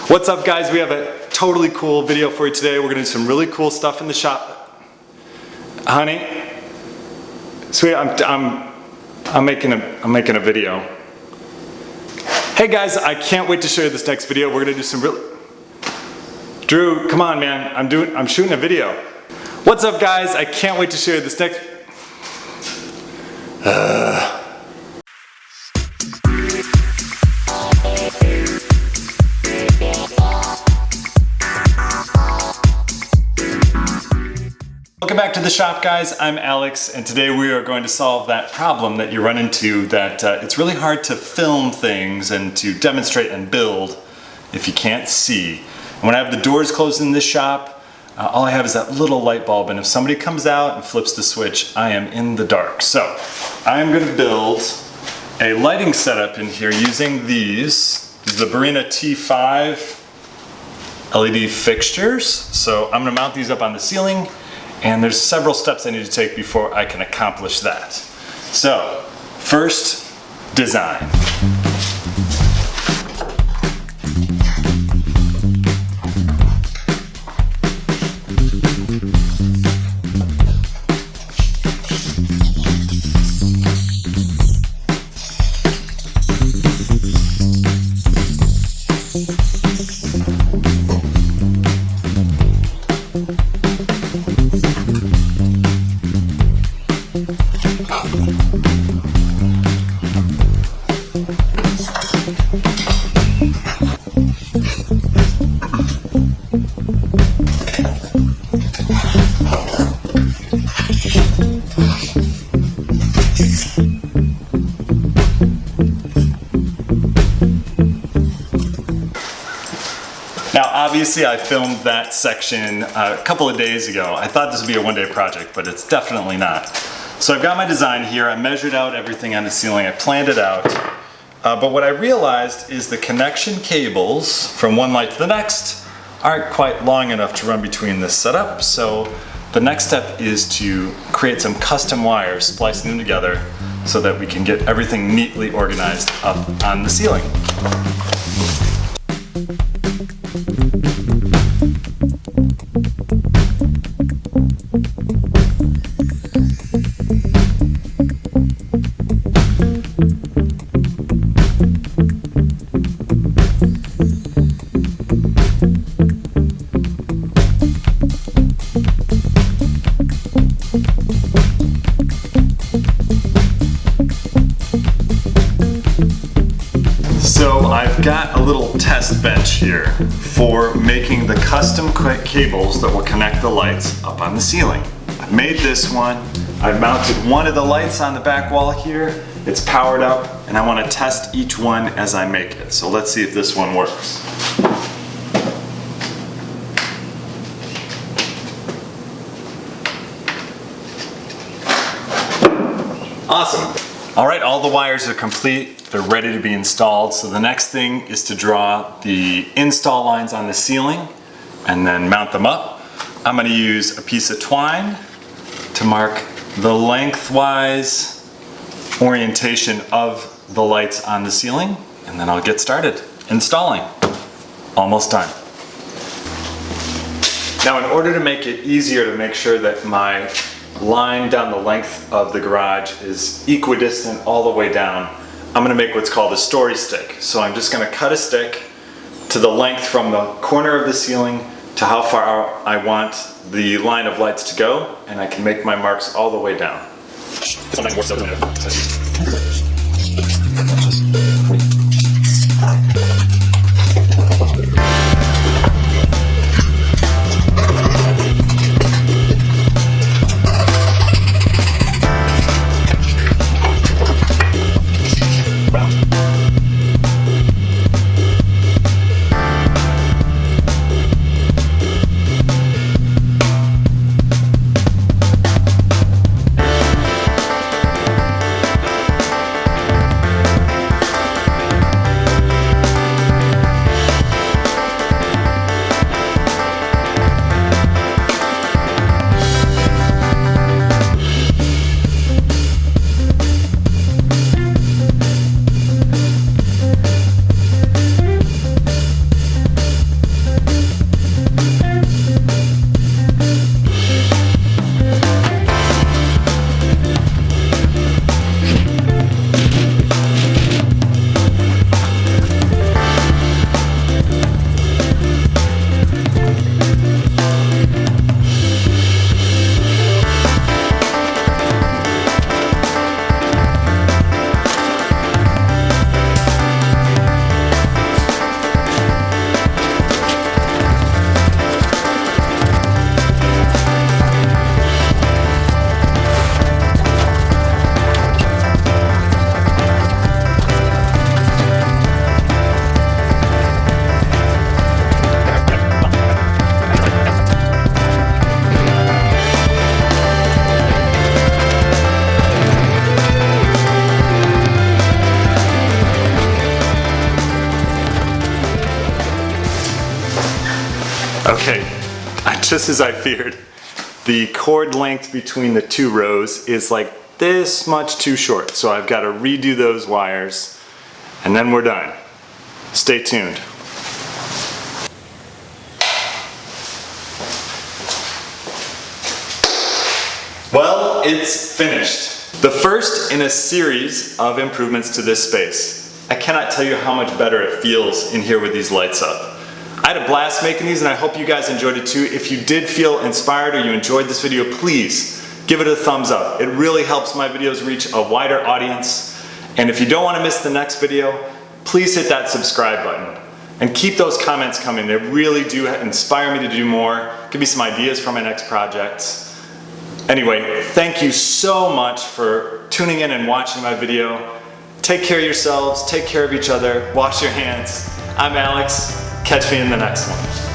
What's up, guys? We have a totally cool video for you today. We're gonna do some really cool stuff in the shop. Honey, sweet, I'm making a video. Hey guys, I can't wait to show you this next video. We're gonna do some Drew, come on, man. I'm shooting a video. What's up, guys? I can't wait to show you this next. Welcome back to the shop, guys. I'm Alex, and today we are going to solve that problem that you run into, that it's really hard to film things and to demonstrate and build if you can't see. And when I have the doors closed in this shop, all I have is that little light bulb, and if somebody comes out and flips the switch, I am in the dark. So I'm going to build a lighting setup in here using these. These are the Barrina T5 LED fixtures. So I'm going to mount these up on the ceiling, and there's several steps I need to take before I can accomplish that. So, first, design. Now, obviously I filmed that section a couple of days ago. I thought this would be a one-day project, but it's definitely not. So I've got my design here. I measured out everything on the ceiling. I planned it out. But what I realized is the connection cables from one light to the next aren't quite long enough to run between this setup. So the next step is to create some custom wires, splicing them together so that we can get everything neatly organized up on the ceiling. So I've got a little test bench here for making the custom cables that will connect the lights up on the ceiling. I've made this one. I've mounted one of the lights on the back wall here. It's powered up, and I want to test each one as I make it. So let's see if this one works. Awesome. All right, all the wires are complete. They're ready to be installed. So the next thing is to draw the install lines on the ceiling and then mount them up. I'm going to use a piece of twine to mark the lengthwise orientation of the lights on the ceiling, and then I'll get started installing. Almost done. Now, in order to make it easier to make sure that my line down the length of the garage is equidistant all the way down, I'm going to make what's called a story stick. So I'm just going to cut a stick to the length from the corner of the ceiling to how far out I want the line of lights to go, and I can make my marks all the way down. Okay, just as I feared, the cord length between the two rows is like this much too short. So I've got to redo those wires and then we're done. Stay tuned. Well, it's finished. The first in a series of improvements to this space. I cannot tell you how much better it feels in here with these lights up. I had a blast making these and I hope you guys enjoyed it too. If you did feel inspired or you enjoyed this video, please give it a thumbs up. It really helps my videos reach a wider audience. And if you don't want to miss the next video, please hit that subscribe button. And keep those comments coming. They really do inspire me to do more. Give me some ideas for my next projects. Anyway, thank you so much for tuning in and watching my video. Take care of yourselves, take care of each other, wash your hands. I'm Alex. Catch me in the next one.